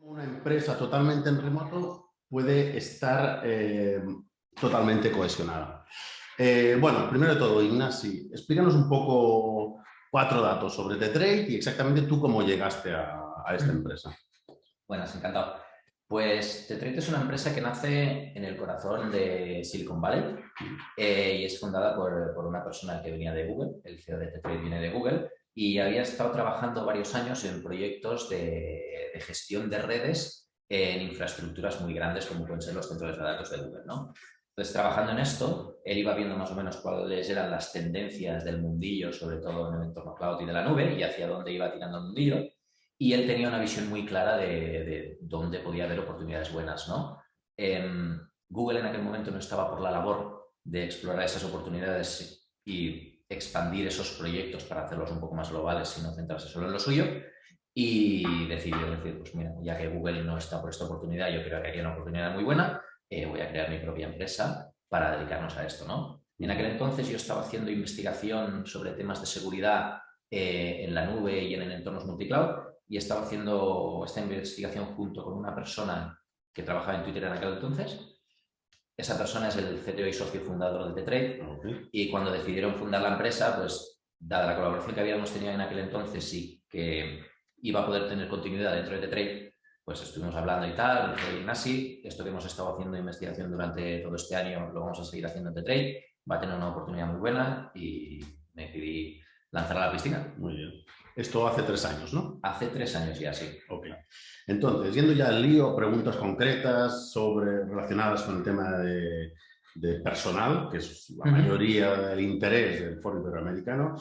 Una empresa totalmente en remoto puede estar totalmente cohesionada. Bueno, primero de todo, Ignasi, explícanos un poco 4 datos sobre TheTrade y exactamente tú cómo llegaste a esta empresa. Buenas, encantado. Pues TheTrade es una empresa que nace en el corazón de Silicon Valley y es fundada por una persona que venía de Google. El CEO de TheTrade viene de Google y había estado trabajando varios años en proyectos de gestión de redes en infraestructuras muy grandes como pueden ser los centros de datos de Google, ¿no? Entonces, trabajando en esto, él iba viendo más o menos cuáles eran las tendencias del mundillo, sobre todo en el entorno cloud y de la nube, y hacia dónde iba tirando el mundillo. Y él tenía una visión muy clara de dónde podía haber oportunidades buenas, ¿no? Google en aquel momento no estaba por la labor de explorar esas oportunidades y expandir esos proyectos para hacerlos un poco más globales, sino centrarse solo en lo suyo. Y decidió decir, pues mira, ya que Google no está por esta oportunidad, yo creo que aquí hay una oportunidad muy buena, voy a crear mi propia empresa para dedicarnos a esto, ¿no? En aquel entonces yo estaba haciendo investigación sobre temas de seguridad en la nube y en entornos multicloud y estaba haciendo esta investigación junto con una persona que trabajaba en Twitter en aquel entonces. Esa persona es el CTO y socio fundador de TheTrade y cuando decidieron fundar la empresa, pues dada la colaboración que habíamos tenido en aquel entonces y que iba a poder tener continuidad dentro de TheTrade, pues estuvimos hablando y tal, me dijo Ignasi, esto que hemos estado haciendo investigación durante todo este año lo vamos a seguir haciendo en TheTrade, va a tener una oportunidad muy buena y me decidí lanzar a la piscina. Muy bien. Esto hace 3 años, ¿no? Hace 3 años ya, sí. Ok. Entonces, yendo ya al lío, preguntas concretas relacionadas con el tema de personal, que es la mayoría del interés del Foro Iberoamericano.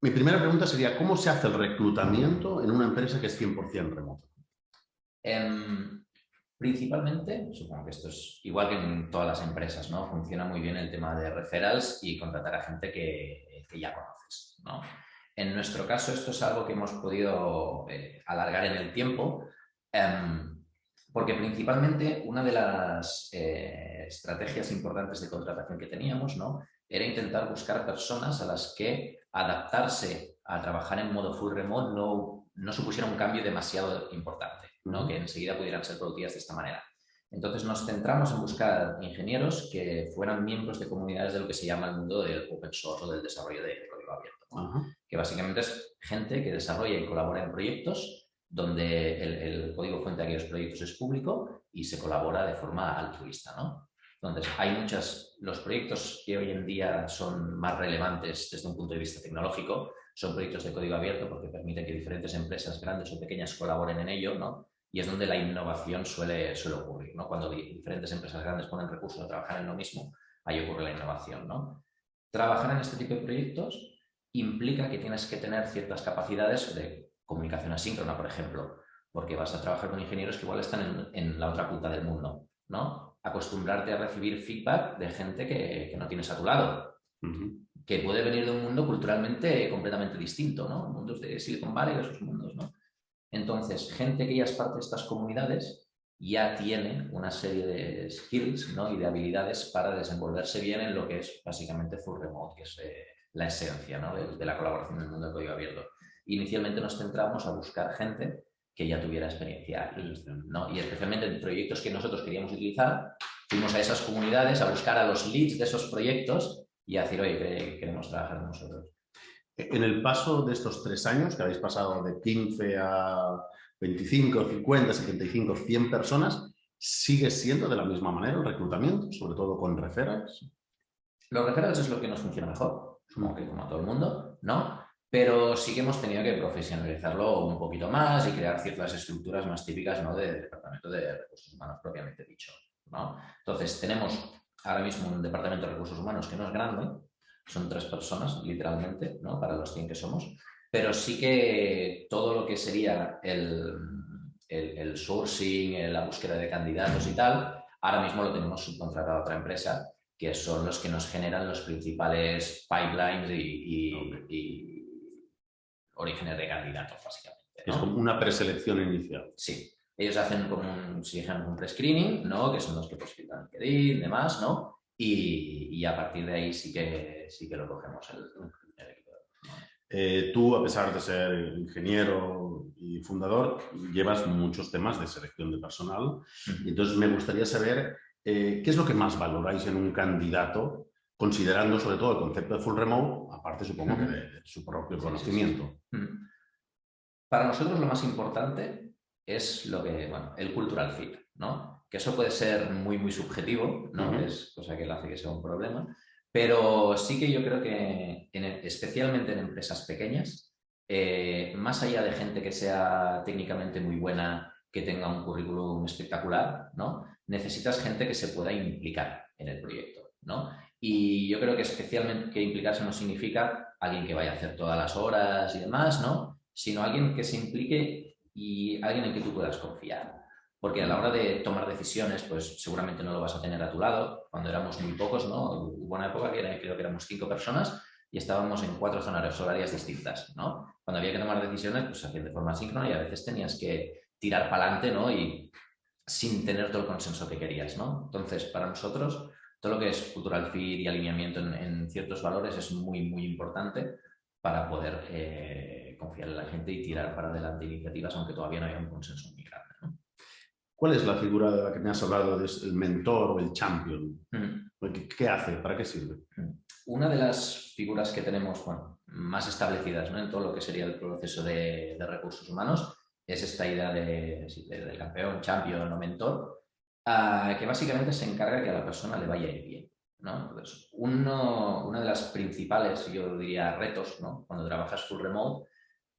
Mi primera pregunta sería, ¿cómo se hace el reclutamiento en una empresa que es 100% remota? Principalmente, supongo que esto es igual que en todas las empresas, ¿no? Funciona muy bien el tema de referrals y contratar a gente que ya conoces, ¿no? En nuestro caso, esto es algo que hemos podido alargar en el tiempo, porque principalmente una de las estrategias importantes de contratación que teníamos, ¿no? Era intentar buscar personas a las que adaptarse a trabajar en modo full remote no supusiera un cambio demasiado importante, ¿no? Que enseguida pudieran ser productivas de esta manera. Entonces nos centramos en buscar ingenieros que fueran miembros de comunidades de lo que se llama el mundo del open source o del desarrollo de código abierto, ¿no? Que básicamente es gente que desarrolla y colabora en proyectos donde el código fuente de aquellos proyectos es público y se colabora de forma altruista, ¿no? Entonces, los proyectos que hoy en día son más relevantes desde un punto de vista tecnológico son proyectos de código abierto porque permiten que diferentes empresas grandes o pequeñas colaboren en ello, ¿no? Y es donde la innovación suele ocurrir, ¿no? Cuando diferentes empresas grandes ponen recursos a trabajar en lo mismo, ahí ocurre la innovación, ¿no? Trabajar en este tipo de proyectos implica que tienes que tener ciertas capacidades de comunicación asíncrona, por ejemplo, porque vas a trabajar con ingenieros que igual están en la otra punta del mundo, ¿no? Acostumbrarte a recibir feedback de gente que no tienes a tu lado, que puede venir de un mundo culturalmente completamente distinto, ¿no? Mundos de Silicon Valley, esos mundos, ¿no? Entonces, gente que ya es parte de estas comunidades ya tiene una serie de skills, ¿no? Y de habilidades para desenvolverse bien en lo que es básicamente full remote, que es la esencia, ¿no? de la colaboración en el mundo del código abierto. Inicialmente nos centramos a buscar gente que ya tuviera experiencia aquí, ¿no? Y especialmente en proyectos que nosotros queríamos utilizar, fuimos a esas comunidades a buscar a los leads de esos proyectos y a decir, oye, queremos trabajar con nosotros. En el paso de estos 3 años, que habéis pasado de 15 a 25, 50, 75, 100 personas, ¿sigue siendo de la misma manera el reclutamiento, sobre todo con referrals? Los referrals es lo que nos funciona mejor, supongo que como a todo el mundo, ¿no? Pero sí que hemos tenido que profesionalizarlo un poquito más y crear ciertas estructuras más típicas, ¿no? De departamento de recursos humanos propiamente dicho, ¿no? Entonces, tenemos ahora mismo un departamento de recursos humanos que no es grande, son 3 personas, literalmente, ¿no? Para los 100 que somos, pero sí que todo lo que sería el sourcing, la búsqueda de candidatos y tal, ahora mismo lo tenemos subcontratado a otra empresa que son los que nos generan los principales pipelines y orígenes de candidatos, básicamente, ¿no? Es como una preselección inicial. Sí. Ellos hacen como un pre-screening, ¿no? Que son los que pues filtran LinkedIn y demás, ¿no? Y a partir de ahí sí que lo cogemos el equipo. Tú, a pesar de ser ingeniero y fundador, llevas muchos temas de selección de personal. Entonces, me gustaría saber qué es lo que más valoráis en un candidato, considerando sobre todo el concepto de full remote, aparte supongo que de su propio conocimiento. Para nosotros lo más importante es el cultural fit, ¿no? Que eso puede ser muy, muy subjetivo, ¿no? Es cosa que hace que sea un problema, pero sí que yo creo que especialmente en empresas pequeñas, más allá de gente que sea técnicamente muy buena, que tenga un currículum espectacular, ¿no? Necesitas gente que se pueda implicar en el proyecto, ¿no? Y yo creo que especialmente que implicarse no significa alguien que vaya a hacer todas las horas y demás, ¿no? Sino alguien que se implique y alguien en que tú puedas confiar. Porque a la hora de tomar decisiones, pues seguramente no lo vas a tener a tu lado. Cuando éramos muy pocos, ¿no? Hubo una época creo que éramos 5 personas y estábamos en 4 zonas horarias distintas, ¿no? Cuando había que tomar decisiones, pues se hacían de forma síncrona y a veces tenías que tirar para adelante, ¿no? Y sin tener todo el consenso que querías, ¿no? Entonces, para nosotros, todo lo que es cultural fit y alineamiento en ciertos valores es muy, muy importante para poder confiar en la gente y tirar para adelante iniciativas, aunque todavía no haya un consenso muy grande, ¿no? ¿Cuál es la figura de la que me has hablado, el mentor o el champion? ¿Qué hace? ¿Para qué sirve? Una de las figuras que tenemos más establecidas, ¿no? En todo lo que sería el proceso de recursos humanos es esta idea del campeón, champion o mentor, que básicamente se encarga que a la persona le vaya a ir bien, ¿no? Entonces, una de las principales, yo diría, retos, ¿no? Cuando trabajas full remote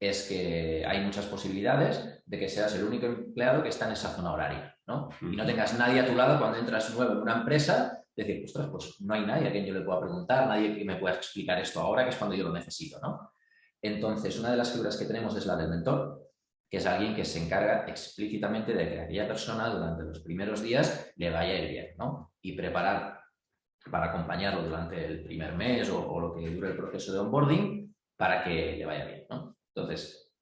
es que hay muchas posibilidades de que seas el único empleado que está en esa zona horaria, ¿no? Y no tengas nadie a tu lado cuando entras nuevo en una empresa, decir, ostras, pues no hay nadie a quien yo le pueda preguntar, nadie que me pueda explicar esto ahora, que es cuando yo lo necesito, ¿no? Entonces, una de las figuras que tenemos es la del mentor, que es alguien que se encarga explícitamente de que aquella persona durante los primeros días le vaya a ir bien, ¿no? Y preparar para acompañarlo durante el primer mes o lo que dure el proceso de onboarding para que le vaya bien, ¿no? Entonces,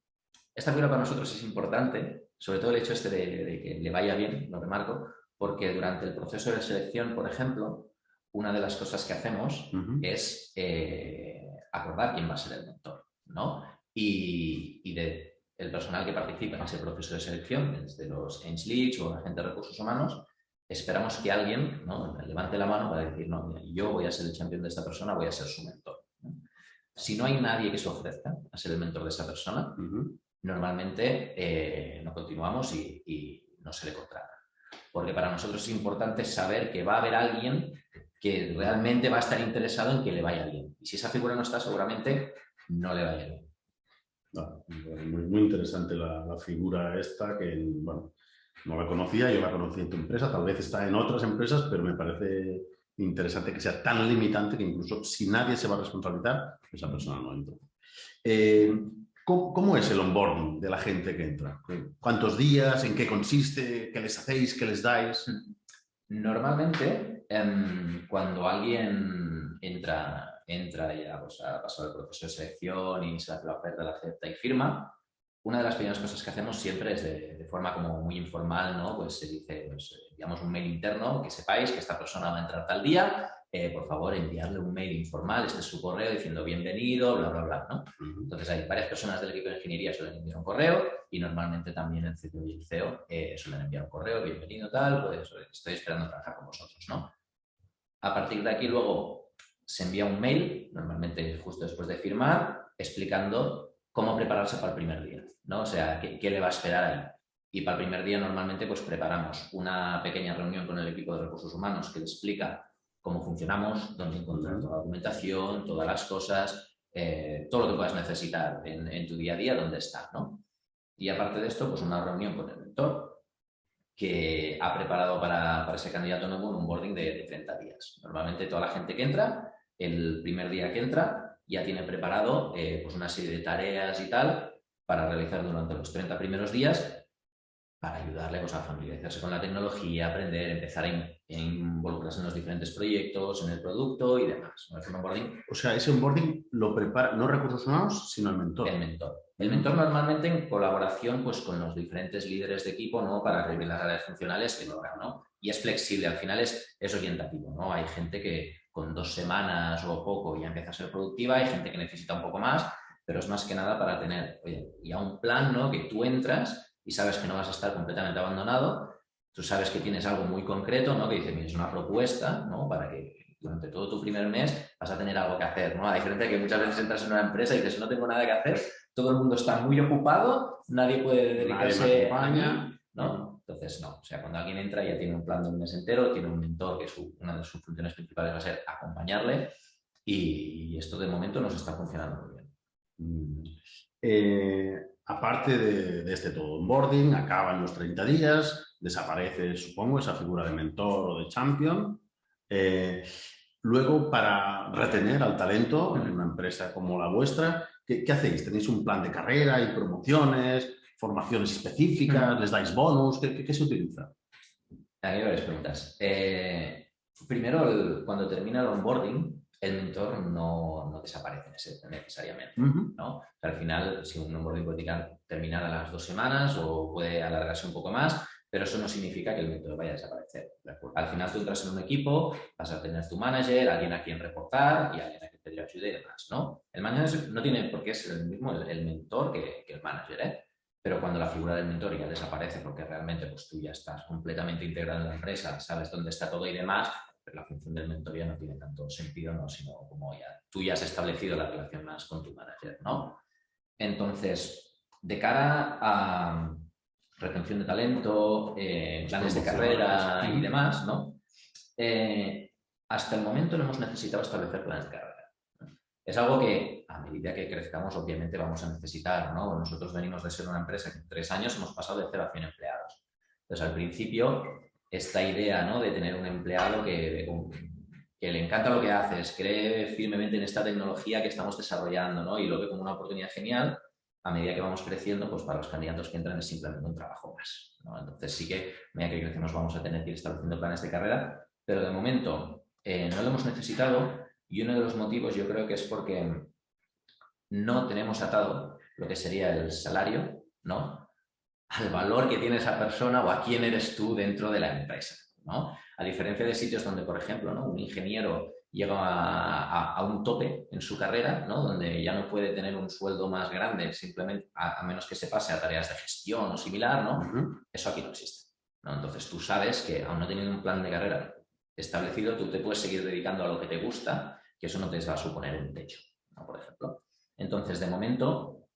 esta figura para nosotros es importante, sobre todo el hecho de que le vaya bien, lo remarco, porque durante el proceso de selección, por ejemplo, una de las cosas que hacemos es acordar quién va a ser el mentor, ¿no? Y el personal que participa en ese proceso de selección, desde los Change Leads o la gente de recursos humanos, esperamos que alguien, ¿no?, levante la mano para decir, no, mira, yo voy a ser el champion de esta persona, voy a ser su mentor, ¿no? Si no hay nadie que se ofrezca a ser el mentor de esa persona, normalmente no continuamos y no se le contrata. Porque para nosotros es importante saber que va a haber alguien que realmente va a estar interesado en que le vaya bien. Y si esa figura no está, seguramente no le vaya bien. No, muy interesante la figura esta, que bueno, no la conocía, yo la conocí en tu empresa, tal vez está en otras empresas, pero me parece interesante que sea tan limitante que incluso si nadie se va a responsabilizar, esa persona no entra. ¿Cómo es el onboarding de la gente que entra? ¿Cuántos días? ¿En qué consiste? ¿Qué les hacéis? ¿Qué les dais? Normalmente, cuando alguien entra ya, pues, ha pasado el proceso de selección y se hace la oferta, la acepta y firma, una de las primeras cosas que hacemos siempre es de forma como muy informal, ¿no? Pues se dice, pues, enviamos un mail interno, que sepáis que esta persona va a entrar tal día, por favor enviarle un mail informal, este es su correo diciendo bienvenido, bla, bla, bla, ¿no? Entonces hay varias personas del equipo de ingeniería suelen enviar un correo y normalmente también el CTO y el CEO suelen enviar un correo, bienvenido tal, pues estoy esperando trabajar con vosotros, ¿no? A partir de aquí luego se envía un mail, normalmente justo después de firmar, explicando cómo prepararse para el primer día, ¿no? O sea, qué le va a esperar ahí. Y para el primer día normalmente pues preparamos una pequeña reunión con el equipo de recursos humanos que le explica cómo funcionamos, dónde encontrar toda la documentación, todas las cosas, todo lo que puedas necesitar en tu día a día, dónde está, ¿no? Y aparte de esto, pues una reunión con el mentor que ha preparado para ese candidato nuevo un onboarding de 30 días. Normalmente toda la gente que entra, el primer día que entra, ya tiene preparado pues una serie de tareas y tal para realizar durante los 30 primeros días para ayudarle pues, a familiarizarse con la tecnología, aprender, empezar a involucrarse en los diferentes proyectos, en el producto y demás. ¿No? Es un onboarding. O sea, ese onboarding lo prepara no recursos humanos, sino el mentor. El mentor. El mentor normalmente en colaboración pues, con los diferentes líderes de equipo, ¿no? Para revisar las áreas funcionales que lo hagan, ¿no? Y es flexible, al final es orientativo, ¿no? Hay gente que con 2 semanas o poco ya empieza a ser productiva, hay gente que necesita un poco más, pero es más que nada para tener, oye, ya un plan, ¿no? Que tú entras y sabes que no vas a estar completamente abandonado, tú sabes que tienes algo muy concreto, ¿no? Que dices, mira, es una propuesta, ¿no? Para que durante todo tu primer mes vas a tener algo que hacer, ¿no? A diferencia de que muchas veces entras en una empresa y dices, no tengo nada que hacer, todo el mundo está muy ocupado, nadie puede dedicarse a mí, ¿no? Entonces, no. O sea, cuando alguien entra ya tiene un plan de un mes entero, tiene un mentor que una de sus funciones principales va a ser acompañarle y esto de momento nos está funcionando muy bien. Aparte de este todo onboarding, acaban los 30 días, desaparece, supongo, esa figura de mentor o de champion. Luego, para retener al talento en una empresa como la vuestra, ¿qué hacéis? ¿Tenéis un plan de carrera y promociones, formaciones específicas, les dais bonus? ¿Qué se utiliza? Hay varias preguntas. Primero, cuando termina el onboarding, el mentor no desaparece necesariamente, ¿no? O sea, al final, si un onboarding puede terminar a las 2 semanas o puede alargarse un poco más, pero eso no significa que el mentor vaya a desaparecer. Al final tú entras en un equipo, vas a tener tu manager, alguien a quien reportar y alguien a quien pedir ayuda y demás, ¿no? El manager no tiene por qué ser el mismo el mentor que el manager, ¿eh? Pero cuando la figura del mentor ya desaparece porque realmente pues, tú ya estás completamente integrado en la empresa, sabes dónde está todo y demás, pues la función del mentor ya no tiene tanto sentido, ¿no? Sino como ya tú ya has establecido la relación más con tu manager, ¿no? Entonces, de cara a retención de talento, planes de carrera y demás, ¿no? Hasta el momento no hemos necesitado establecer planes de carrera. Es algo que a medida que crezcamos obviamente vamos a necesitar, ¿no? Nosotros venimos de ser una empresa que en 3 años hemos pasado de 0 a 100 empleados. Entonces al principio esta idea, ¿no? De tener un empleado que le encanta lo que haces, cree firmemente en esta tecnología que estamos desarrollando, ¿no? Y lo ve como una oportunidad genial, a medida que vamos creciendo, pues para los candidatos que entran es simplemente un trabajo más, ¿no? Entonces sí que a medida que crecemos vamos a tener que ir estableciendo planes de carrera, pero de momento no lo hemos necesitado. Y uno de los motivos yo creo que es porque no tenemos atado lo que sería el salario, ¿no? Al valor que tiene esa persona o a quién eres tú dentro de la empresa, ¿no? A diferencia de sitios donde, por ejemplo, ¿no? Un ingeniero llega a un tope en su carrera, ¿no? Donde ya no puede tener un sueldo más grande, simplemente a menos que se pase a tareas de gestión o similar, ¿no? Eso aquí no existe, ¿no? Entonces tú sabes que, aun no teniendo un plan de carrera establecido, tú te puedes seguir dedicando a lo que te gusta, que eso no te va a suponer un techo, ¿no? Por ejemplo. Entonces, de momento,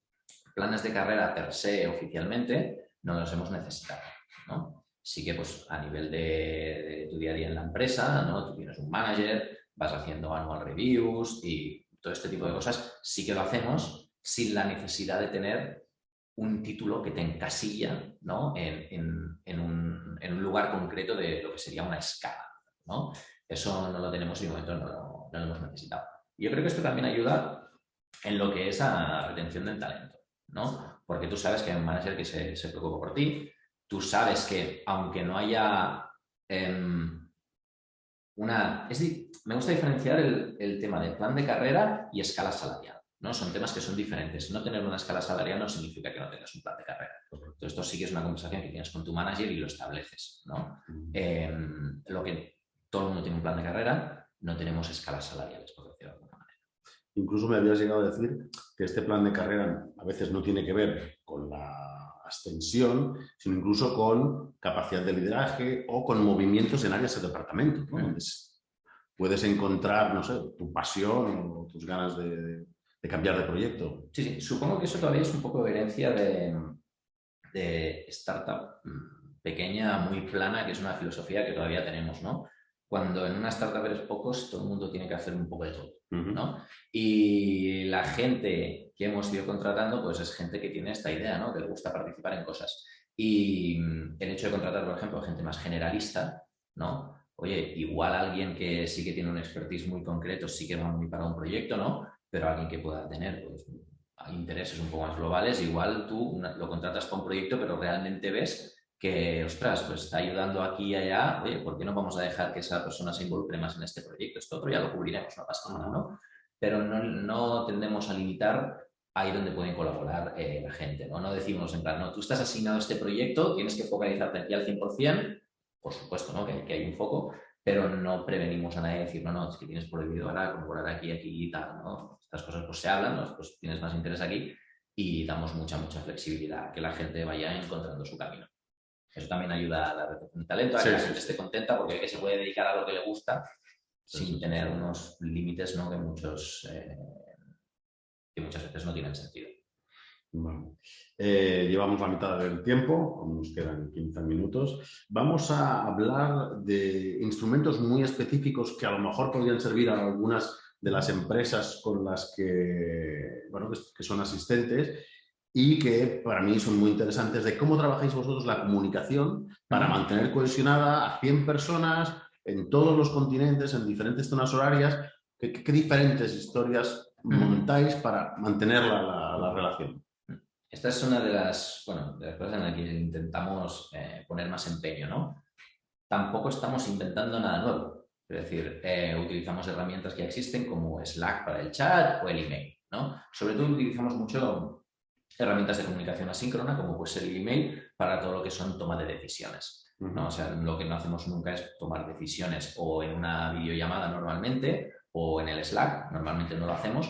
planes de carrera per se oficialmente no los hemos necesitado, ¿no? Sí que pues, a nivel de tu día a día en la empresa, ¿no? Tú tienes un manager, vas haciendo annual reviews y todo este tipo de cosas, sí que lo hacemos sin la necesidad de tener un título que te encasilla, ¿no? en un lugar concreto de lo que sería una escala, ¿no? Eso no lo tenemos y de momento no lo hemos necesitado. Yo creo que esto también ayuda en lo que es a retención del talento, ¿no? Porque tú sabes que hay un manager que se preocupa por ti, tú sabes que aunque no haya me gusta diferenciar el tema de plan de carrera y escala salarial, ¿no? Son temas que son diferentes. No tener una escala salarial no significa que no tengas un plan de carrera. Entonces, esto sí que es una conversación que tienes con tu manager y lo estableces, ¿no? Lo que todo el mundo tiene un plan de carrera, no tenemos escalas salariales, por decirlo de alguna manera. Incluso me habías llegado a decir que este plan de carrera a veces no tiene que ver con la ascensión, sino incluso con capacidad de lideraje o con movimientos en áreas del departamento, ¿no? Donde puedes encontrar, no sé, tu pasión o tus ganas de cambiar de proyecto. Sí, supongo que eso todavía es un poco herencia de startup pequeña, muy plana, que es una filosofía que todavía tenemos, ¿no? Cuando en una startup eres pocos, todo el mundo tiene que hacer un poco de todo, ¿no? Y la gente que hemos ido contratando, pues es gente que tiene esta idea, ¿no? Que le gusta participar en cosas. Y el hecho de contratar, por ejemplo, gente más generalista, ¿no? Oye, igual alguien que sí que tiene un expertise muy concreto, sí que va muy para un proyecto, ¿no? Pero alguien que pueda tener pues, intereses un poco más globales, igual tú lo contratas para un proyecto, pero realmente ves que, ostras, pues está ayudando aquí y allá, oye, ¿por qué no vamos a dejar que esa persona se involucre más en este proyecto? Esto otro ya lo cubriremos, no pasa nada, ¿no? Pero no tendemos a limitar ahí donde pueden colaborar la gente, ¿no? No decimos en plan, no, tú estás asignado a este proyecto, tienes que focalizarte aquí al 100%, por supuesto, ¿no? Que hay un foco, pero no prevenimos a nadie de decir, no, no, es que tienes prohibido ahora colaborar aquí, aquí y tal, ¿no? Estas cosas pues se hablan, ¿no? Pues tienes más interés aquí y damos mucha flexibilidad, que la gente vaya encontrando su camino. Eso también ayuda a la retención de talento, a que la gente esté contenta, porque que se puede dedicar a lo que le gusta sin tener unos límites, ¿no? Que muchas veces no tienen sentido. Bueno, llevamos la mitad del tiempo, nos quedan 15 minutos. Vamos a hablar de instrumentos muy específicos que a lo mejor podrían servir a algunas de las empresas con las que, bueno, que son asistentes y que para mí son muy interesantes, de cómo trabajáis vosotros la comunicación para mantener cohesionada a 100 personas en todos los continentes, en diferentes zonas horarias. ¿Qué diferentes historias montáis para mantener la relación? Esta es una de las cosas en las que intentamos poner más empeño, ¿no? Tampoco estamos inventando nada nuevo. Es decir, utilizamos herramientas que ya existen como Slack para el chat o el email, ¿no? Sobre todo utilizamos mucho herramientas de comunicación asíncrona, como puede ser el email, para todo lo que son toma de decisiones, ¿no? O sea, lo que no hacemos nunca es tomar decisiones o en una videollamada normalmente o en el Slack, normalmente no lo hacemos,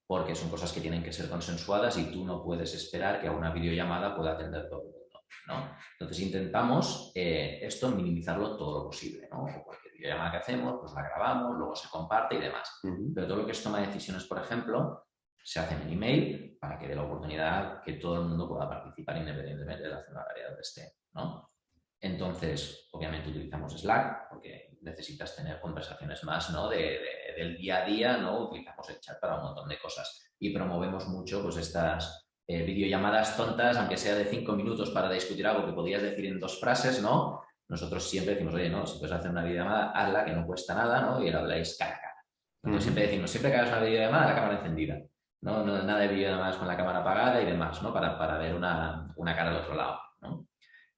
porque son cosas que tienen que ser consensuadas y tú no puedes esperar que a una videollamada pueda atender todo el mundo, ¿no? Entonces intentamos esto minimizarlo todo lo posible, ¿no? O cualquier videollamada que hacemos, pues la grabamos, luego se comparte y demás. Pero todo lo que es toma de decisiones, por ejemplo, se hace en email para que dé la oportunidad que todo el mundo pueda participar independientemente de la zona horaria donde esté, ¿no? Entonces, obviamente utilizamos Slack porque necesitas tener conversaciones más, ¿no? del día a día, ¿no? Utilizamos el chat para un montón de cosas y promovemos mucho pues estas videollamadas tontas, aunque sea de 5 minutos para discutir algo que podías decir en 2 frases, ¿no? Nosotros siempre decimos, oye, no, si puedes hacer una videollamada, hazla, que no cuesta nada, ¿no? Y lo habláis cara a cara. Entonces siempre decimos, siempre que hagas una videollamada, la cámara encendida. ¿No? Nada de videollamadas con la cámara apagada y demás, ¿no? Para ver una cara al otro lado, ¿no?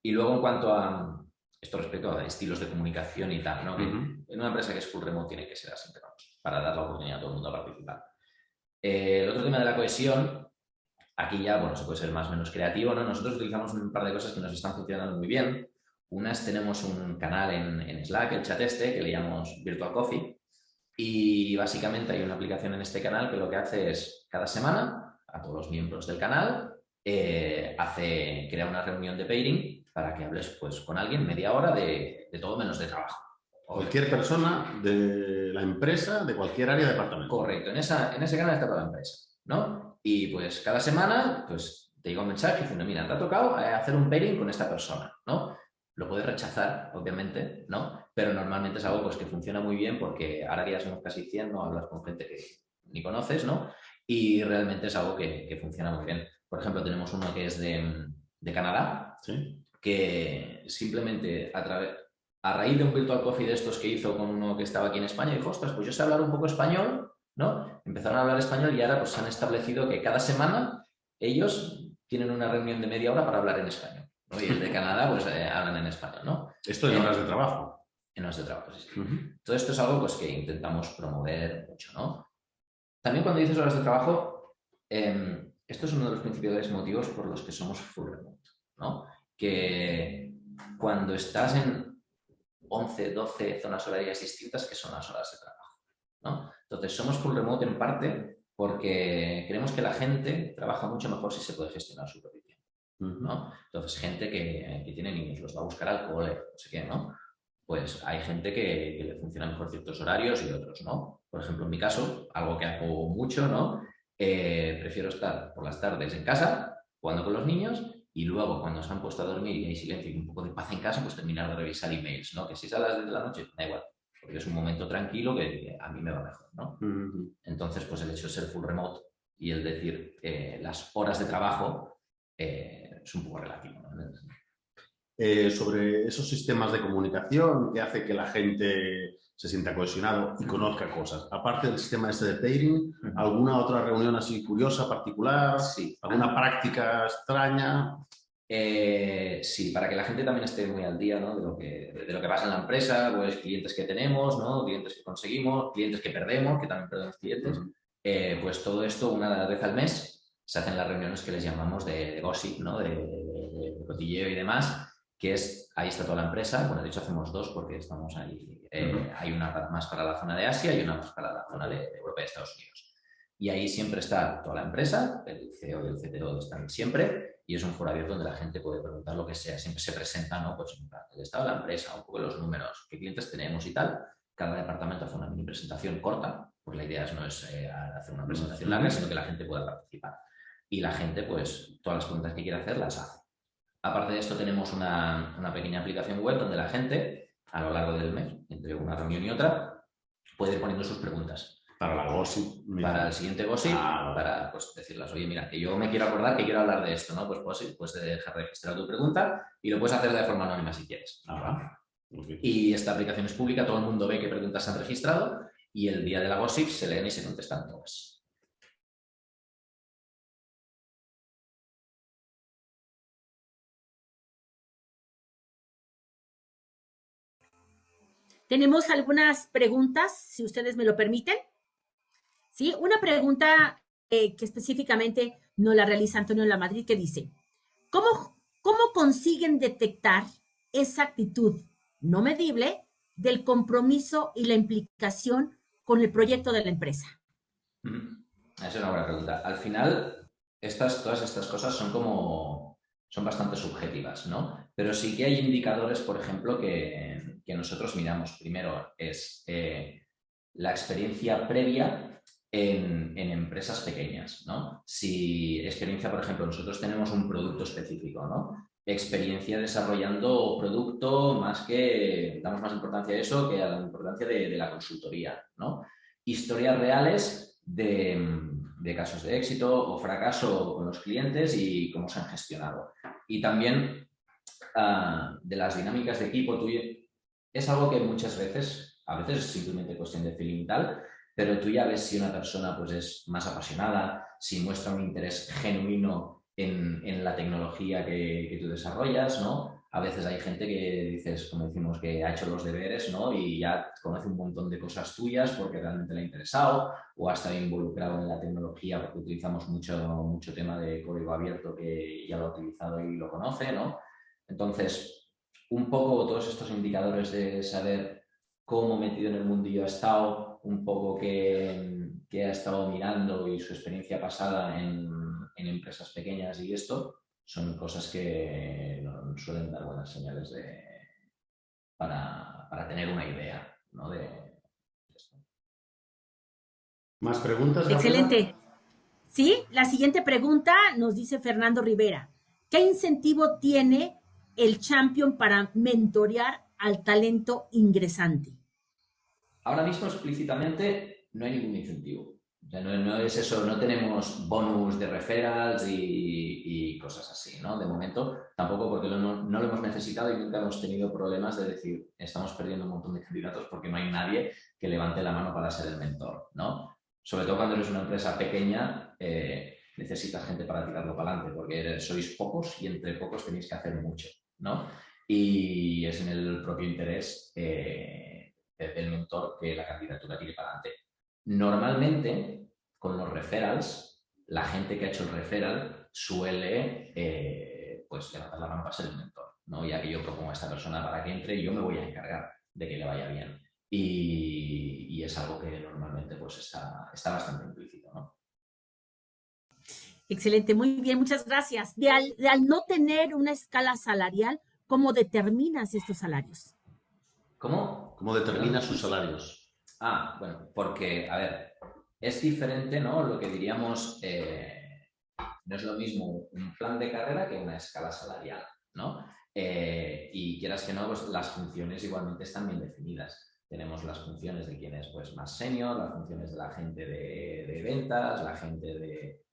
Y luego en cuanto a esto respecto a estilos de comunicación y tal, ¿no? Que en una empresa que es full remote tiene que ser así, para dar la oportunidad a todo el mundo a participar. El otro tema de la cohesión, aquí ya, bueno, se puede ser más o menos creativo, ¿no? Nosotros utilizamos un par de cosas que nos están funcionando muy bien. Unas, tenemos un canal en Slack, el chat que le llamamos Virtual Coffee, y básicamente hay una aplicación en este canal que lo que hace es, cada semana, a todos los miembros del canal, crea una reunión de pairing para que hables pues, con alguien media hora de todo menos de trabajo. Cualquier persona de la empresa, de cualquier área de departamento. Correcto, en ese canal está toda la empresa, ¿no? Y pues cada semana pues, te llega un mensaje diciendo, mira, te ha tocado hacer un pairing con esta persona, ¿no? Lo puedes rechazar, obviamente, ¿no? Pero normalmente es algo pues, que funciona muy bien porque ahora que ya somos casi 100, ¿no? Hablas con gente que ni conoces, ¿no? Y realmente es algo que funciona muy bien. Por ejemplo, tenemos uno que es de Canadá, ¿sí? Que simplemente a raíz de un Virtual Coffee de estos que hizo con uno que estaba aquí en España, dijo, ostras, pues yo sé hablar un poco español, ¿no? Empezaron a hablar español y ahora pues han establecido que cada semana ellos tienen una reunión de media hora para hablar en español, ¿no? Y el de Canadá pues hablan en español, ¿no? Esto en horas de trabajo. En horas de trabajo, sí. Todo esto es algo pues, que intentamos promover mucho, ¿no? También cuando dices horas de trabajo, esto es uno de los principales motivos por los que somos full remote, ¿no? Que cuando estás en 11, 12 zonas horarias distintas, que son las horas de trabajo, ¿no? Entonces, somos full remote en parte porque creemos que la gente trabaja mucho mejor si se puede gestionar su propio tiempo, ¿no? Entonces, gente que tiene niños, los va a buscar al cole, no sé qué, ¿no? Pues hay gente que le funciona mejor ciertos horarios y otros, ¿no? Por ejemplo, en mi caso, algo que hago mucho, ¿no? Prefiero estar por las tardes en casa, jugando con los niños, y luego, cuando se han puesto a dormir y hay silencio y un poco de paz en casa, pues terminar de revisar emails, ¿no? Que si es a las 10 de la noche, da igual, porque es un momento tranquilo que a mí me va mejor, ¿no? Entonces, pues el hecho de ser full remote y el decir las horas de trabajo es un poco relativo, ¿no? Sobre esos sistemas de comunicación que hace que la gente se sienta cohesionado y conozca cosas. Aparte del sistema este de pairing, ¿alguna otra reunión así curiosa, particular? Sí. ¿Alguna práctica extraña? Sí, para que la gente también esté muy al día, ¿no? de lo que pasa en la empresa, pues clientes que tenemos, ¿no? Clientes que conseguimos, clientes que perdemos, que también perdemos clientes. Pues todo esto una vez al mes se hacen las reuniones que les llamamos de gossip, ¿no? De cotilleo y demás. que es, ahí está toda la empresa. Bueno, de hecho hacemos dos porque estamos ahí. Hay una más para la zona de Asia y una más para la zona de Europa y Estados Unidos. Y ahí siempre está toda la empresa, el CEO y el CTO están siempre, y es un foro abierto donde la gente puede preguntar lo que sea. Siempre se presenta, ¿no? Pues el estado de la empresa, un poco los números, qué clientes tenemos y tal. Cada departamento hace una mini presentación corta, porque la idea no es hacer una presentación larga, sino que la gente pueda participar. Y la gente, pues, todas las preguntas que quiera hacer las hace. Aparte de esto, tenemos una pequeña aplicación web donde la gente, a lo largo del mes, entre una reunión y otra, puede ir poniendo sus preguntas. Para la gossip. Para el siguiente gossip, para pues, decirles, oye, mira, que yo me quiero acordar que quiero hablar de esto, ¿no? Pues dejar registrar tu pregunta y lo puedes hacer de forma anónima si quieres. Okay. Y esta aplicación es pública, todo el mundo ve qué preguntas se han registrado y el día de la gossip se leen y se contestan todas. Tenemos algunas preguntas, si ustedes me lo permiten. ¿Sí? Una pregunta que específicamente nos la realiza Antonio Lamadrid, que dice, ¿cómo consiguen detectar esa actitud no medible del compromiso y la implicación con el proyecto de la empresa? Es una buena pregunta. Al final, todas estas cosas son bastante subjetivas, ¿no? Pero sí que hay indicadores, por ejemplo, que nosotros miramos. Primero es la experiencia previa en empresas pequeñas, ¿no? Si experiencia, por ejemplo, nosotros tenemos un producto específico, ¿no? Experiencia desarrollando producto, damos más importancia a eso que a la importancia de la consultoría, ¿no? Historias reales de casos de éxito o fracaso con los clientes y cómo se han gestionado. Y también de las dinámicas de equipo, es algo que muchas veces, a veces es simplemente cuestión de feeling y tal, pero tú ya ves si una persona pues, es más apasionada, si muestra un interés genuino en la tecnología que tú desarrollas, ¿no? A veces hay gente que dices, como decimos, que ha hecho los deberes, ¿no? Y ya conoce un montón de cosas tuyas porque realmente le ha interesado o ha estado involucrado en la tecnología porque utilizamos mucho tema de código abierto que ya lo ha utilizado y lo conoce, ¿no? Entonces, un poco todos estos indicadores de saber cómo metido en el mundillo ha estado, un poco qué ha estado mirando y su experiencia pasada en empresas pequeñas y esto, son cosas que nos suelen dar buenas señales para tener una idea, ¿no? de esto. ¿Más preguntas? Excelente. Gabriela. Sí, la siguiente pregunta nos dice Fernando Rivera. ¿Qué incentivo tiene el Champion para mentorear al talento ingresante? Ahora mismo explícitamente no hay ningún incentivo. O sea, no es eso, no tenemos bonus de referrals y cosas así, ¿no? De momento tampoco porque no lo hemos necesitado y nunca hemos tenido problemas de decir estamos perdiendo un montón de candidatos porque no hay nadie que levante la mano para ser el mentor, ¿no? Sobre todo cuando eres una empresa pequeña, necesitas gente para tirarlo para adelante porque sois pocos y entre pocos tenéis que hacer mucho, ¿no? Y es en el propio interés del mentor que la candidatura tire para adelante. Normalmente, con los referrals, la gente que ha hecho el referral suele pues levantar la mano para ser el mentor, ¿no? Ya que yo propongo a esta persona para que entre, yo me voy a encargar de que le vaya bien. Y es algo que normalmente pues está bastante implícito, ¿no? Excelente, muy bien, muchas gracias. De al no tener una escala salarial, ¿cómo determinas estos salarios? ¿Cómo? ¿Cómo determinas sus salarios? Bueno, porque, a ver, es diferente, ¿no? Lo que diríamos, no es lo mismo un plan de carrera que una escala salarial, ¿no? Y quieras que no, pues las funciones igualmente están bien definidas. Tenemos las funciones de quien es pues, más senior, las funciones de la gente de ventas, la gente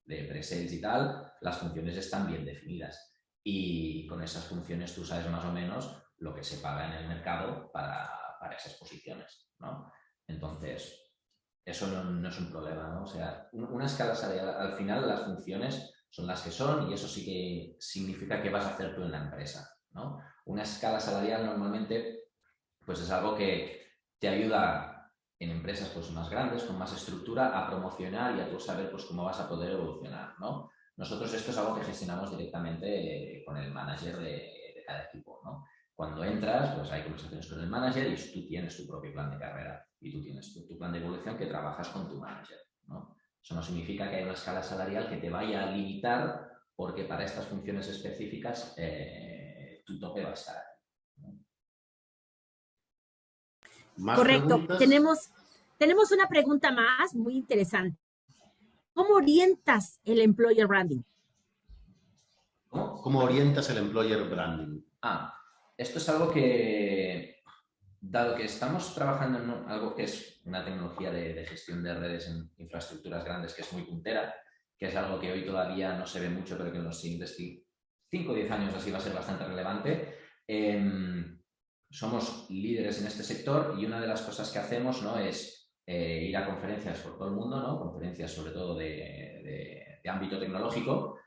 de pre-sales y tal, las funciones están bien definidas. Y con esas funciones tú sabes más o menos lo que se paga en el mercado para esas posiciones, ¿no? Entonces, eso no es un problema, ¿no? O sea, una escala salarial, al final las funciones son las que son y eso sí que significa qué vas a hacer tú en la empresa, ¿no? Una escala salarial normalmente pues es algo que te ayuda en empresas pues, más grandes, con más estructura, a promocionar y a tú saber pues, cómo vas a poder evolucionar, ¿no? Nosotros esto es algo que gestionamos directamente con el manager de cada equipo, ¿no? Cuando entras, pues hay conversaciones con el manager y tú tienes tu propio plan de carrera y tú tienes tu plan de evolución que trabajas con tu manager, ¿no? Eso no significa que haya una escala salarial que te vaya a limitar porque para estas funciones específicas tu tope va a estar aquí, ¿no? ¿Más Correcto. preguntas? Tenemos una pregunta más muy interesante. ¿Cómo orientas el employer branding? ¿Cómo orientas el employer branding? Esto es algo que, dado que estamos trabajando en algo que es una tecnología de gestión de redes en infraestructuras grandes que es muy puntera, que es algo que hoy todavía no se ve mucho, pero que en los siguientes 5 o 10 años así va a ser bastante relevante. Somos líderes en este sector y una de las cosas que hacemos, ¿no?, es ir a conferencias por todo el mundo, ¿no?, conferencias sobre todo de ámbito tecnológico.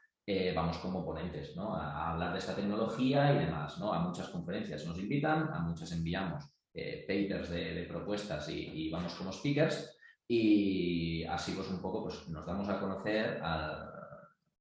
Vamos como ponentes, ¿no?, a hablar de esta tecnología y demás, ¿no? A muchas conferencias nos invitan, a muchas enviamos papers de propuestas y vamos como speakers y así pues un poco pues, nos damos a conocer a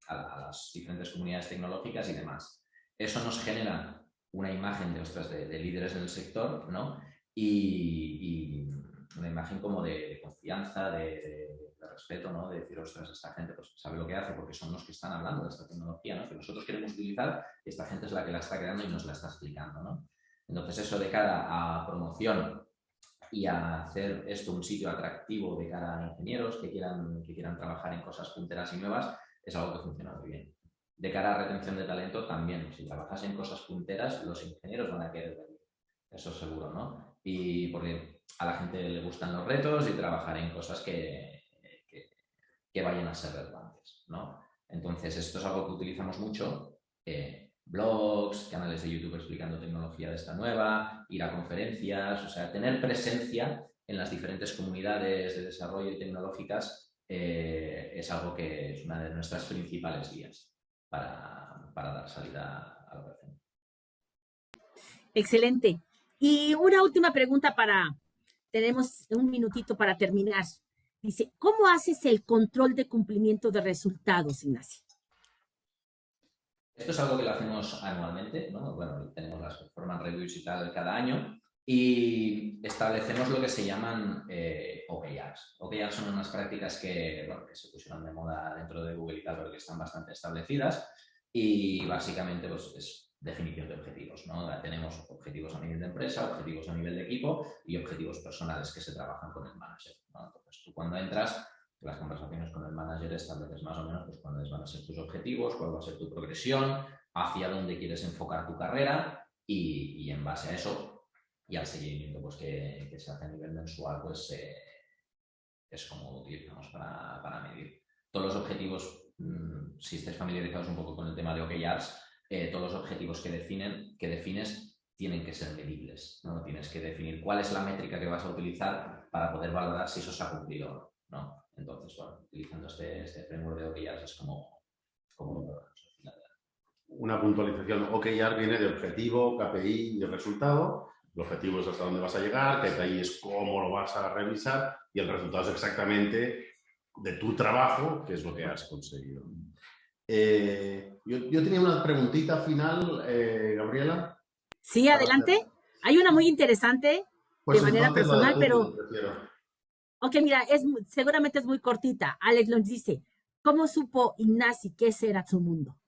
las diferentes comunidades tecnológicas y demás. Eso nos genera una imagen de líderes en el sector, ¿no? Y una imagen como de confianza, de respeto, ¿no? De decir, ostras, esta gente pues, sabe lo que hace porque son los que están hablando de esta tecnología, ¿no?, que nosotros queremos utilizar y esta gente es la que la está creando y nos la está explicando, ¿no? Entonces, eso de cara a promoción y a hacer esto un sitio atractivo de cara a ingenieros que quieran trabajar en cosas punteras y nuevas, es algo que funciona muy bien. De cara a retención de talento también, si trabajas en cosas punteras, los ingenieros van a querer venir, eso seguro, ¿no? Y porque a la gente le gustan los retos y trabajar en cosas que vayan a ser relevantes, ¿no? Entonces, esto es algo que utilizamos mucho, blogs, canales de YouTube explicando tecnología de esta nueva, ir a conferencias, o sea, tener presencia en las diferentes comunidades de desarrollo y tecnológicas es algo que es una de nuestras principales vías para dar salida a la operación. Excelente. Y una última pregunta tenemos un minutito para terminar. Dice, ¿cómo haces el control de cumplimiento de resultados, Ignacio? Esto es algo que lo hacemos anualmente, ¿no? Bueno, tenemos las performance reviews y tal cada año y establecemos lo que se llaman OKRs. OKRs son unas prácticas que se pusieron de moda dentro de Google y tal, pero que están bastante establecidas y básicamente pues, es definición de objetivos, ¿no? Tenemos objetivos a nivel de empresa, objetivos a nivel de equipo y objetivos personales que se trabajan con el manager, ¿no? Entonces, tú cuando entras, las conversaciones con el manager estableces más o menos pues, cuáles van a ser tus objetivos, cuál va a ser tu progresión, hacia dónde quieres enfocar tu carrera y en base a eso y al seguimiento pues, que se hace a nivel mensual, pues es como utilizamos para medir. Todos los objetivos, si estáis familiarizados un poco con el tema de OKRs, todos los objetivos que defines tienen que ser medibles, ¿no? Tienes que definir cuál es la métrica que vas a utilizar para poder valorar si eso se ha cumplido o no. Entonces, bueno, utilizando este framework de OKRs es como una puntualización. OKR viene de objetivo, KPI y el resultado. El objetivo es hasta dónde vas a llegar, KPI es cómo lo vas a revisar y el resultado es exactamente de tu trabajo, que es lo que has conseguido. Yo tenía una preguntita final, Gabriela. Sí, adelante. Hay una muy interesante Pues de manera personal, pero... prefiero. Ok, mira, seguramente es muy cortita. Alex nos dice, ¿cómo supo Ignacio que ese era su mundo?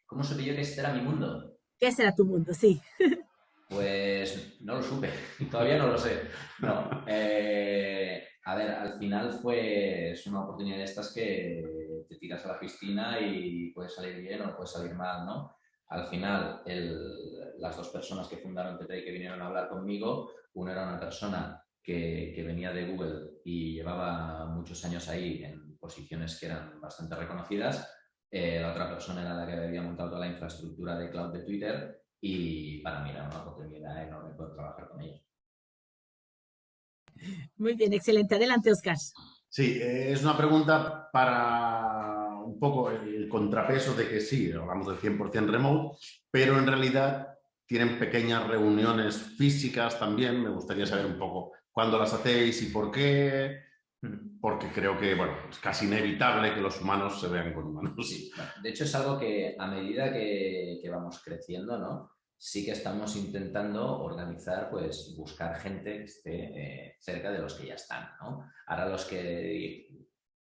¿Cómo supe yo que este era mi mundo? ¿Qué será tu mundo? Sí. Pues no lo supe, todavía no lo sé. No. A ver, al final es una oportunidad de estas que te tiras a la piscina y puede salir bien o puede salir mal, ¿no? Al final, las dos personas que fundaron TT y que vinieron a hablar conmigo, una era una persona que venía de Google y llevaba muchos años ahí en posiciones que eran bastante reconocidas. La otra persona era la que había montado toda la infraestructura de cloud de Twitter y para mí era una oportunidad enorme poder trabajar con ellos. Muy bien, excelente. Adelante, Oscar. Sí, es una pregunta para un poco el contrapeso de que sí, hablamos del 100% remote, pero en realidad tienen pequeñas reuniones físicas también. Me gustaría saber un poco cuándo las hacéis y por qué, porque creo que bueno, es casi inevitable que los humanos se vean con humanos. Sí, de hecho es algo que a medida que vamos creciendo, ¿no? sí que estamos intentando organizar, pues buscar gente que esté cerca de los que ya están, ¿no? Ahora los que,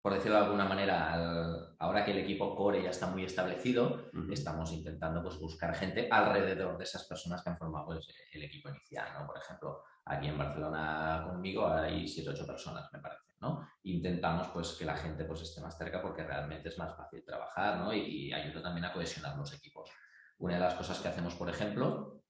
por decirlo de alguna manera, ahora que el equipo core ya está muy establecido, estamos intentando pues, buscar gente alrededor de esas personas que han formado pues, el equipo inicial, ¿no? Por ejemplo, aquí en Barcelona conmigo hay 7 o 8 personas, me parece, ¿no? Intentamos pues, que la gente pues, esté más cerca porque realmente es más fácil trabajar, ¿no? Y ayuda también a cohesionar los equipos. Una de las cosas que hacemos, por ejemplo,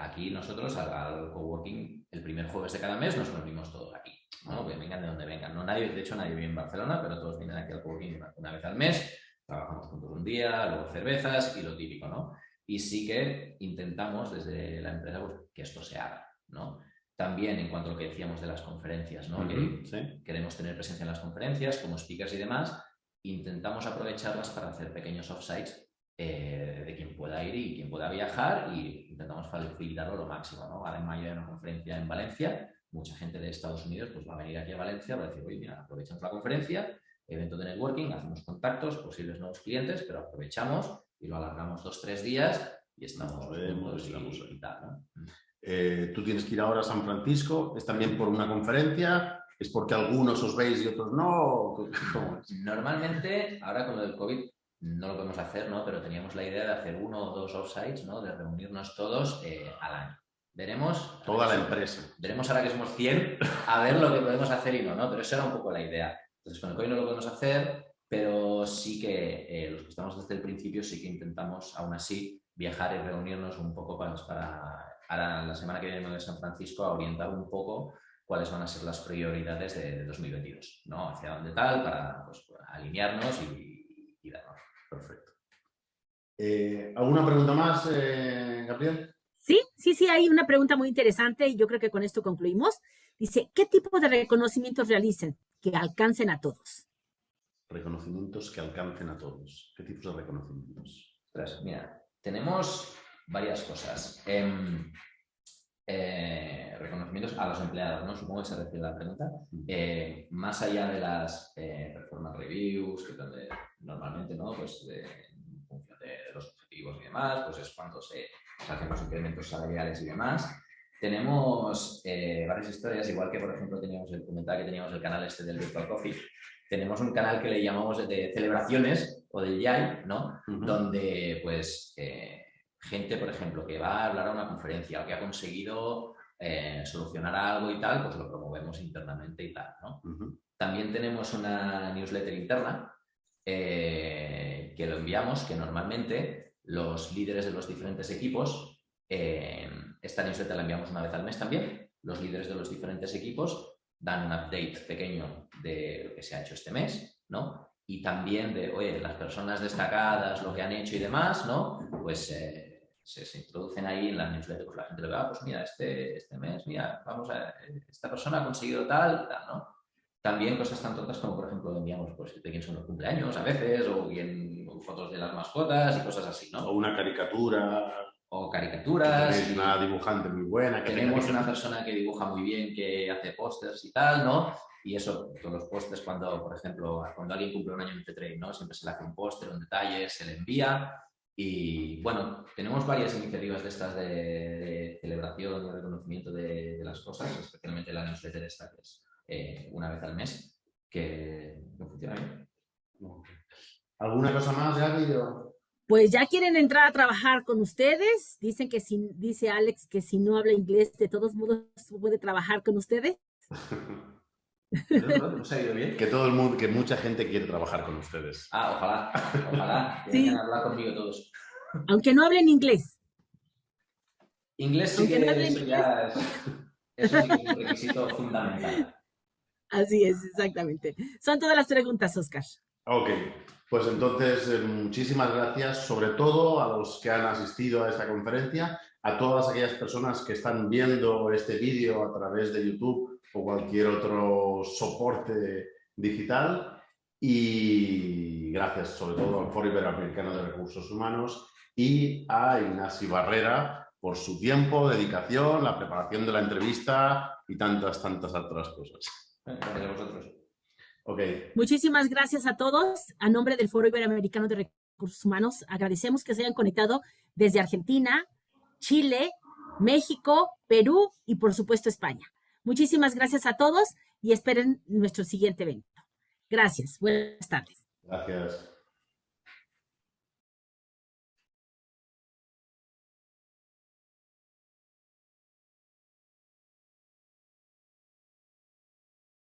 aquí nosotros al coworking, el primer jueves de cada mes nos reunimos todos aquí, ¿no? Que vengan de donde vengan. No nadie, de hecho, nadie vive en Barcelona, pero todos vienen aquí al coworking una vez al mes, trabajamos juntos un día, luego cervezas y lo típico, ¿no? Y sí que intentamos desde la empresa pues, que esto se haga, ¿no? También en cuanto a lo que decíamos de las conferencias, ¿no? Que sí, queremos tener presencia en las conferencias como speakers y demás, intentamos aprovecharlas para hacer pequeños offsites de quien pueda ir y quien pueda viajar y intentamos facilitarlo lo máximo, ¿no? Ahora en mayo hay una conferencia en Valencia, mucha gente de Estados Unidos pues va a venir aquí a Valencia para decir, oye, mira, aprovechamos la conferencia, evento de networking, hacemos contactos, posibles nuevos clientes, pero aprovechamos y lo alargamos 2-3 días y estamos juntos y tal, ¿no? Tú tienes que ir ahora a San Francisco, ¿es también por una conferencia? ¿Es porque algunos os veis y otros no? ¿Cómo es? Normalmente, ahora con el COVID no lo podemos hacer, ¿no? Pero teníamos la idea de hacer 1 o 2 offsites, ¿no? De reunirnos todos al año. Veremos. Toda la empresa. Veremos ahora que somos 100 a ver lo que podemos hacer y no, ¿no? Pero eso era un poco la idea. Entonces, con el COVID no lo podemos hacer, pero sí que los que estamos desde el principio sí que intentamos, aún así, viajar y reunirnos un poco para ahora la semana que viene de San Francisco a orientar un poco cuáles van a ser las prioridades de 2022, ¿no? Hacia dónde tal, para pues, alinearnos y darnos. Perfecto. ¿Alguna pregunta más, Gabriel? Sí, hay una pregunta muy interesante y yo creo que con esto concluimos. Dice, ¿qué tipo de reconocimientos realicen que alcancen a todos? Reconocimientos que alcancen a todos. ¿Qué tipos de reconocimientos? Pues mira, tenemos varias cosas. Reconocimientos a los empleados, ¿no? Supongo que se refiere a la pregunta. Más allá de las performance reviews, que donde normalmente, ¿no? Pues en función de los objetivos y demás, pues es cuando se hacen los incrementos salariales y demás. Tenemos varias historias, igual que, por ejemplo, teníamos el comentario que teníamos el canal este del Virtual Coffee. Tenemos un canal que le llamamos de celebraciones o del YAI, ¿no? Donde, pues, gente, por ejemplo, que va a hablar a una conferencia o que ha conseguido solucionar algo y tal, pues lo promovemos internamente y tal, ¿no? También tenemos una newsletter interna que lo enviamos, que normalmente los líderes de los diferentes equipos, esta newsletter la enviamos una vez al mes también, los líderes de los diferentes equipos dan un update pequeño de lo que se ha hecho este mes, ¿no? Y también de, oye, las personas destacadas, lo que han hecho y demás, ¿no? Pues se introducen ahí en la newsletter, pues la gente le ve, pues mira, este mes, mira, esta persona ha conseguido tal, ¿no? También cosas tan tontas como, por ejemplo, enviamos pues, de quién son los cumpleaños a veces, o fotos de las mascotas y cosas así, ¿no? O una caricatura. O caricaturas. Tenéis una dibujante muy buena. Tenemos una persona que dibuja muy bien, que hace pósters y tal, ¿no? Y eso, todos los pósters, cuando, por ejemplo, cuando alguien cumple un año en T-Trade, ¿no? Siempre se le hace un póster, un detalle, se le envía. Y bueno, tenemos varias iniciativas de estas de celebración y reconocimiento de las cosas, especialmente la newsletter esta, que es una vez al mes, que funciona bien. ¿Alguna cosa más, Gaby? Pues ya quieren entrar a trabajar con ustedes. Dicen que dice Alex que si no habla inglés, de todos modos puede trabajar con ustedes. ¿No se ha ido bien? Que todo el mundo, que mucha gente quiere trabajar con ustedes. Ojalá. Sí. Quieran hablar conmigo todos. Aunque no hablen inglés. Inglés sí que eso sí que es un requisito fundamental. Así es, exactamente. Son todas las preguntas, Óscar. Ok, pues entonces muchísimas gracias, sobre todo a los que han asistido a esta conferencia, a todas aquellas personas que están viendo este vídeo a través de YouTube o cualquier otro soporte digital, y gracias sobre todo al Foro Iberoamericano de Recursos Humanos y a Ignasi Barrera por su tiempo, dedicación, la preparación de la entrevista y tantas otras cosas. Gracias a vosotros. Okay. Muchísimas gracias a todos. A nombre del Foro Iberoamericano de Recursos Humanos, agradecemos que se hayan conectado desde Argentina, Chile, México, Perú y por supuesto España. Muchísimas gracias a todos y esperen nuestro siguiente evento. Gracias. Buenas tardes. Gracias.